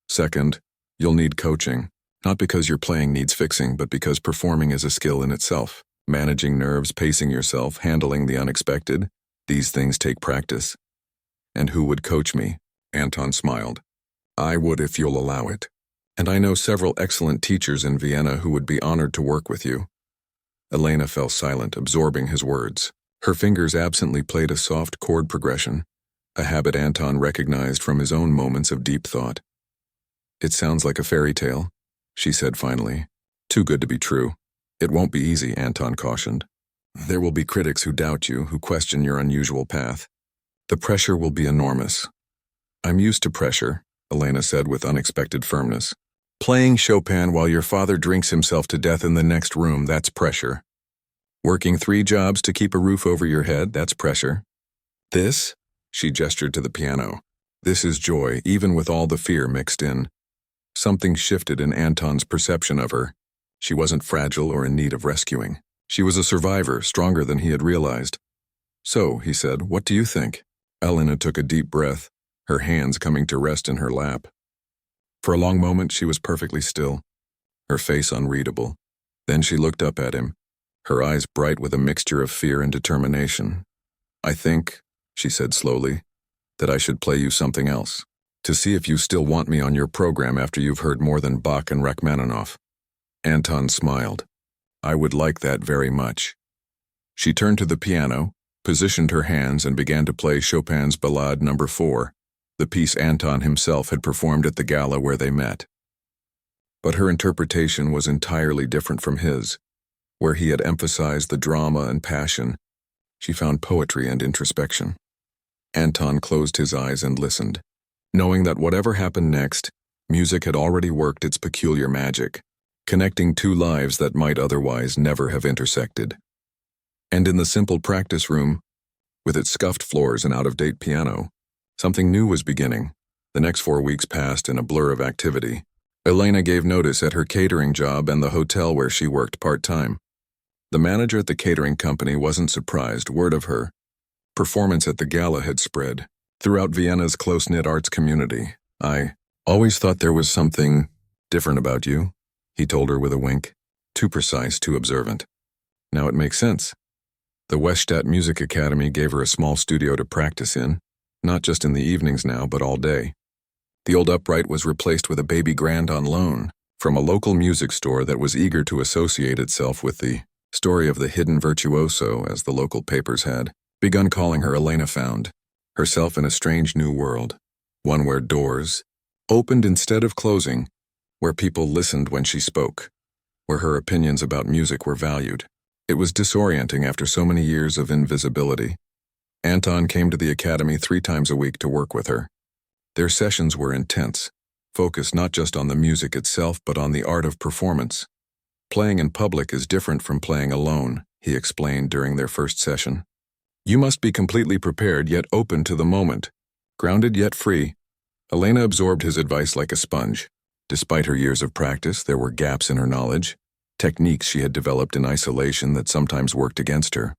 "Second, you'll need coaching, not because your playing needs fixing, but because performing is a skill in itself. Managing nerves, pacing yourself, handling the unexpected, these things take practice." "And who would coach me?" Anton smiled. "I would if you'll allow it. And I know several excellent teachers in Vienna who would be honored to work with you." Elena fell silent, absorbing his words. Her fingers absently played a soft chord progression, a habit Anton recognized from his own moments of deep thought. "It sounds like a fairy tale," she said finally. "Too good to be true." "It won't be easy," Anton cautioned. "There will be critics who doubt you, who question your unusual path. The pressure will be enormous." "I'm used to pressure," Elena said with unexpected firmness. "Playing Chopin while your father drinks himself to death in the next room, that's pressure. Working 3 jobs to keep a roof over your head, that's pressure. This," she gestured to the piano, "this is joy, even with all the fear mixed in." Something shifted in Anton's perception of her. She wasn't fragile or in need of rescuing. She was a survivor, stronger than he had realized. "So," he said, "what do you think?" Elena took a deep breath, her hands coming to rest in her lap. For a long moment she was perfectly still, her face unreadable. Then she looked up at him, her eyes bright with a mixture of fear and determination. "I think," she said slowly, "that I should play you something else, to see if you still want me on your program after you've heard more than Bach and Rachmaninoff." Anton smiled. "I would like that very much." She turned to the piano, positioned her hands, and began to play Chopin's Ballade No. 4, the piece Anton himself had performed at the gala where they met. But her interpretation was entirely different from his. Where he had emphasized the drama and passion, she found poetry and introspection. Anton closed his eyes and listened, knowing that whatever happened next, music had already worked its peculiar magic, connecting 2 lives that might otherwise never have intersected. And in the simple practice room, with its scuffed floors and out-of-date piano, something new was beginning. The next 4 weeks passed in a blur of activity. Elena gave notice at her catering job and the hotel where she worked part-time. The manager at the catering company wasn't surprised. Word of her performance at the gala had spread throughout Vienna's close-knit arts community. "I always thought there was something different about you," he told her with a wink. Too precise, too observant. Now it makes sense. The Weststadt Music Academy gave her a small studio to practice in, not just in the evenings now, but all day. The old upright was replaced with a baby grand on loan from a local music store that was eager to associate itself with the story of the hidden virtuoso, as the local papers had begun calling her. Elena found herself in a strange new world, one where doors opened instead of closing, where people listened when she spoke, where her opinions about music were valued. It was disorienting after so many years of invisibility. Anton came to the academy 3 times a week to work with her. Their sessions were intense, focused not just on the music itself but on the art of performance. "Playing in public is different from playing alone," he explained during their first session. "You must be completely prepared yet open to the moment, grounded yet free." Elena absorbed his advice like a sponge. Despite her years of practice, there were gaps in her knowledge. techniques she had developed in isolation that sometimes worked against her.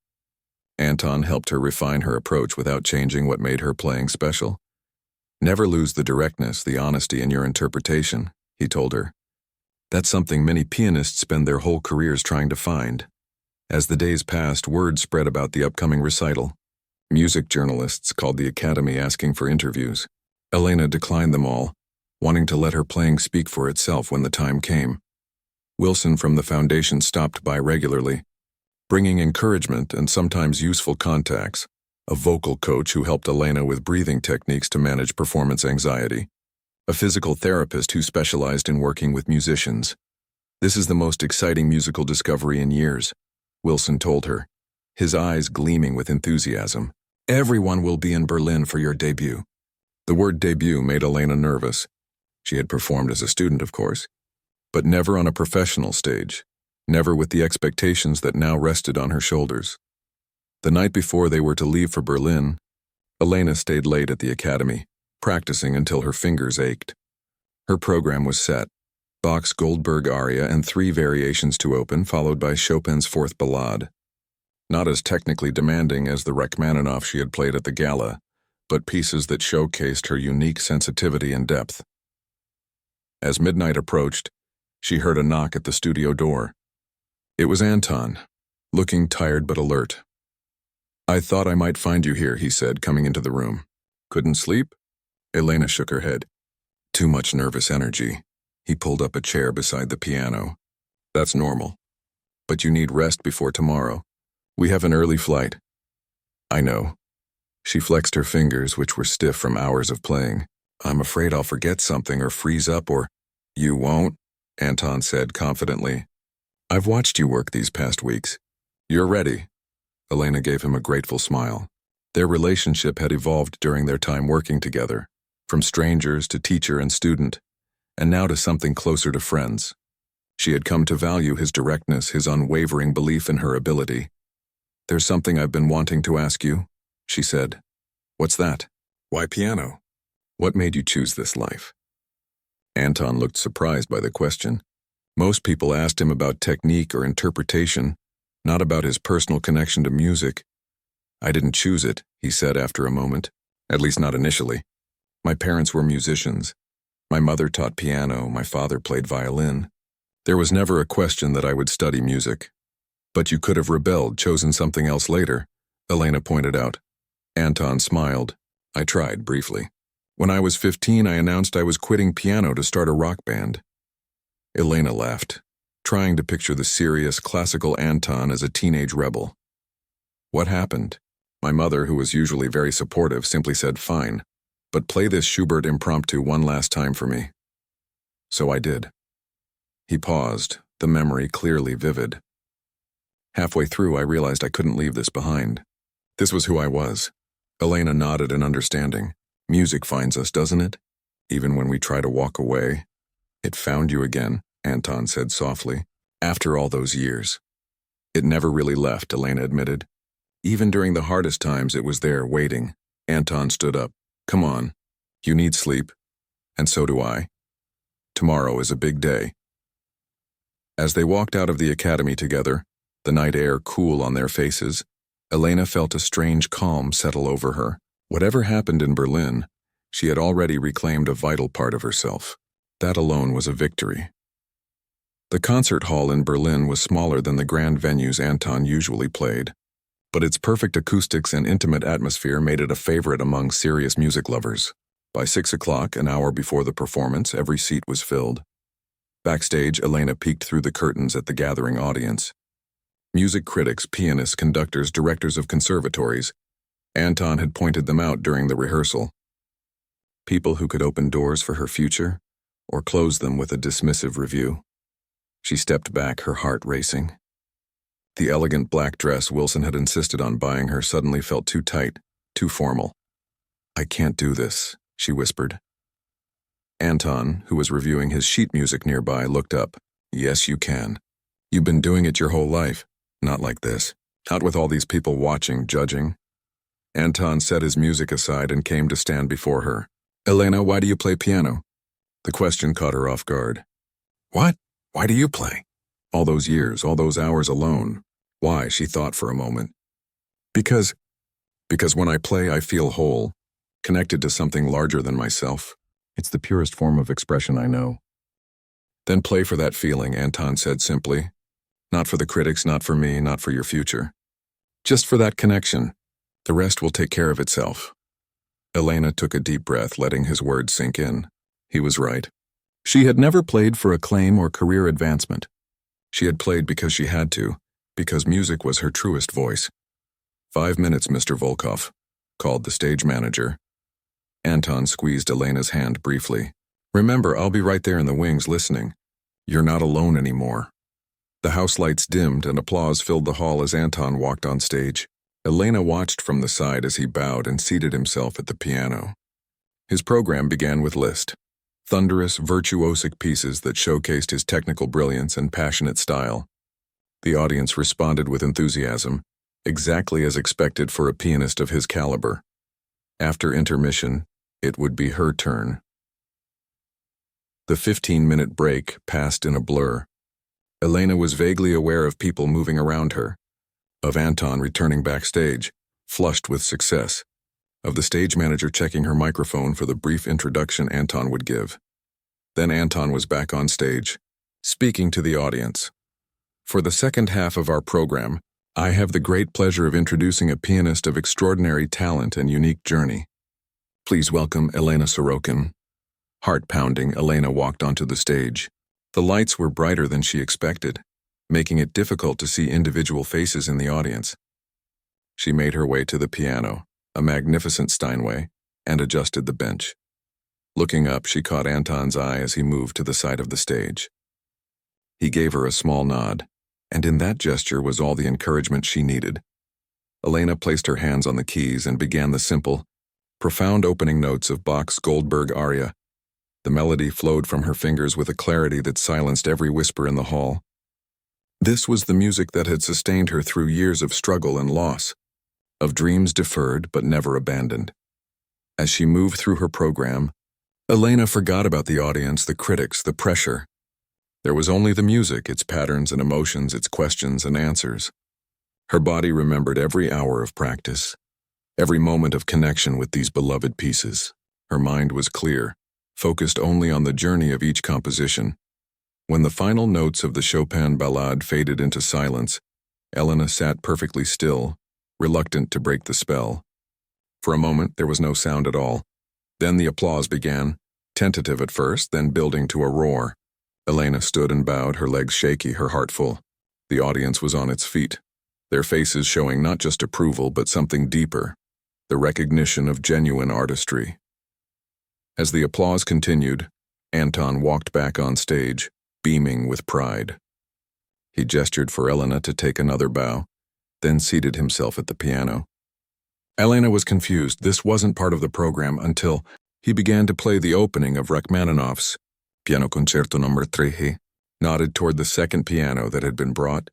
Anton helped her refine her approach without changing what made her playing special. "Never lose the directness, the honesty in your interpretation," he told her. "That's something many pianists spend their whole careers trying to find." As the days passed, word spread about the upcoming recital. Music journalists called the academy asking for interviews. Elena declined them all, wanting to let her playing speak for itself when the time came. Wilson from the foundation stopped by regularly, bringing encouragement and sometimes useful contacts, a vocal coach who helped Elena with breathing techniques to manage performance anxiety, a physical therapist who specialized in working with musicians. "This is the most exciting musical discovery in years," Wilson told her, his eyes gleaming with enthusiasm. "Everyone will be in Berlin for your debut." The word debut made Elena nervous. She had performed as a student, of course, but never on a professional stage, never with the expectations that now rested on her shoulders. The night before they were to leave for Berlin, Elena stayed late at the academy, practicing until her fingers ached. Her program was set: Bach's Goldberg aria and 3 variations to open, followed by Chopin's 4th Ballade. Not as technically demanding as the Rachmaninoff she had played at the gala, but pieces that showcased her unique sensitivity and depth. As midnight approached, she heard a knock at the studio door. It was Anton, looking tired but alert. "I thought I might find you here," he said, coming into the room. "Couldn't sleep?" Elena shook her head. "Too much nervous energy." He pulled up a chair beside the piano. "That's normal. But you need rest before tomorrow. We have an early flight." "I know." She flexed her fingers, which were stiff from hours of playing. "I'm afraid I'll forget something or freeze up or—" "You won't," Anton said confidently. "I've watched you work these past weeks. You're ready." Elena gave him a grateful smile. Their relationship had evolved during their time working together, from strangers to teacher and student, and now to something closer to friends. She had come to value his directness, his unwavering belief in her ability. "There's something I've been wanting to ask you," she said. "What's that?" "Why piano? What made you choose this life?" Anton looked surprised by the question. Most people asked him about technique or interpretation, not about his personal connection to music. "I didn't choose it," he said after a moment. "At least not initially. My parents were musicians. My mother taught piano, my father played violin. There was never a question that I would study music." "But you could have rebelled, chosen something else later," Elena pointed out. Anton smiled. "I tried, briefly. When I was 15, I announced I was quitting piano to start a rock band." Elena laughed, trying to picture the serious, classical Anton as a teenage rebel. "What happened?" "My mother, who was usually very supportive, simply said, 'Fine, but play this Schubert impromptu one last time for me.' So I did." He paused, the memory clearly vivid. "Halfway through, I realized I couldn't leave this behind. This was who I was." Elena nodded in understanding. "Music finds us, doesn't it? Even when we try to walk away." "It found you again," Anton said softly. "After all those years." "It never really left," Elena admitted. "Even during the hardest times, it was there, waiting." Anton stood up. "Come on. You need sleep. And so do I. Tomorrow is a big day." As they walked out of the academy together, the night air cool on their faces, Elena felt a strange calm settle over her. Whatever happened in Berlin, she had already reclaimed a vital part of herself. That alone was a victory. The concert hall in Berlin was smaller than the grand venues Anton usually played, but its perfect acoustics and intimate atmosphere made it a favorite among serious music lovers. By 6 o'clock, an hour before the performance, every seat was filled. Backstage, Elena peeked through the curtains at the gathering audience. Music critics, pianists, conductors, directors of conservatories. Anton had pointed them out during the rehearsal. People who could open doors for her future, or close them with a dismissive review. She stepped back, her heart racing. The elegant black dress Wilson had insisted on buying her suddenly felt too tight, too formal. "I can't do this," she whispered. Anton, who was reviewing his sheet music nearby, looked up. "Yes, you can. You've been doing it your whole life. Not like this. Not with all these people watching, judging." Anton set his music aside and came to stand before her. "Elena, why do you play piano?" The question caught her off guard. "What? Why do you play?" All those years, all those hours alone. Why, she thought for a moment. Because when I play, I feel whole, connected to something larger than myself. It's the purest form of expression I know. Then play for that feeling, Anton said simply. Not for the critics, not for me, not for your future. Just for that connection. The rest will take care of itself. Elena took a deep breath, letting his words sink in. He was right. She had never played for acclaim or career advancement. She had played because she had to, because music was her truest voice. 5 minutes, Mr. Volkov, called the stage manager. Anton squeezed Elena's hand briefly. Remember, I'll be right there in the wings listening. You're not alone anymore. The house lights dimmed and applause filled the hall as Anton walked on stage. Elena watched from the side as he bowed and seated himself at the piano. His program began with Liszt, thunderous, virtuosic pieces that showcased his technical brilliance and passionate style. The audience responded with enthusiasm, exactly as expected for a pianist of his caliber. After intermission, it would be her turn. The 15-minute break passed in a blur. Elena was vaguely aware of people moving around her, of Anton returning backstage, flushed with success, of the stage manager checking her microphone for the brief introduction Anton would give. Then Anton was back on stage, speaking to the audience. For the second half of our program, I have the great pleasure of introducing a pianist of extraordinary talent and unique journey. Please welcome Elena Sorokin. Heart-pounding, Elena walked onto the stage. The lights were brighter than she expected, making it difficult to see individual faces in the audience. She made her way to the piano, a magnificent Steinway, and adjusted the bench. Looking up, she caught Anton's eye as he moved to the side of the stage. He gave her a small nod, and in that gesture was all the encouragement she needed. Elena placed her hands on the keys and began the simple, profound opening notes of Bach's Goldberg aria. The melody flowed from her fingers with a clarity that silenced every whisper in the hall. This was the music that had sustained her through years of struggle and loss, of dreams deferred but never abandoned. As she moved through her program, Elena forgot about the audience, the critics, the pressure. There was only the music, its patterns and emotions, its questions and answers. Her body remembered every hour of practice, every moment of connection with these beloved pieces. Her mind was clear, focused only on the journey of each composition. When the final notes of the Chopin ballade faded into silence, Elena sat perfectly still, reluctant to break the spell. For a moment, there was no sound at all. Then the applause began, tentative at first, then building to a roar. Elena stood and bowed, her legs shaky, her heart full. The audience was on its feet, their faces showing not just approval but something deeper, the recognition of genuine artistry. As the applause continued, Anton walked back on stage, beaming with pride. He gestured for Elena to take another bow, then seated himself at the piano. Elena was confused. This wasn't part of the program until he began to play the opening of Rachmaninoff's Piano Concerto No. 3, nodded toward the second piano that had been brought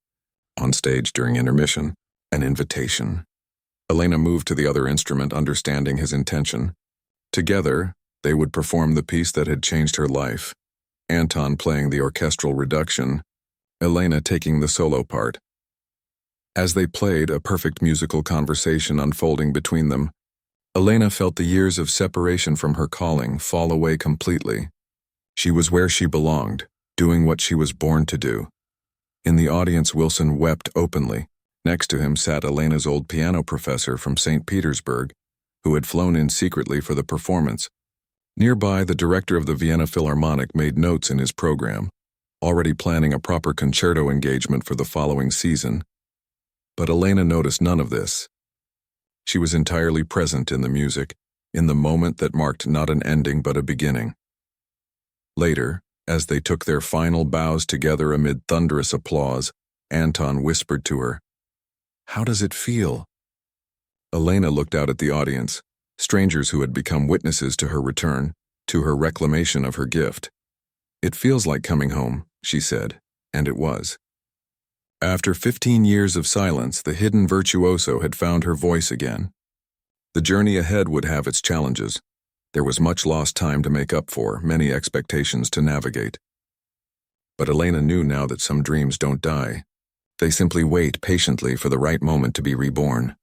on stage during intermission, an invitation. Elena moved to the other instrument, understanding his intention. Together, they would perform the piece that had changed her life, Anton playing the orchestral reduction, Elena taking the solo part. As they played, a perfect musical conversation unfolding between them, Elena felt the years of separation from her calling fall away completely. She was where she belonged, doing what she was born to do. In the audience, Wilson wept openly. Next to him sat Elena's old piano professor from St. Petersburg, who had flown in secretly for the performance. Nearby, the director of the Vienna Philharmonic made notes in his program, already planning a proper concerto engagement for the following season. But Elena noticed none of this. She was entirely present in the music, in the moment that marked not an ending but a beginning. Later, as they took their final bows together amid thunderous applause, Anton whispered to her, "How does it feel?" Elena looked out at the audience, strangers who had become witnesses to her return, to her reclamation of her gift. "It feels like coming home," she said, and it was. After 15 years of silence, the hidden virtuoso had found her voice again. The journey ahead would have its challenges. There was much lost time to make up for, many expectations to navigate. But Elena knew now that some dreams don't die. They simply wait patiently for the right moment to be reborn.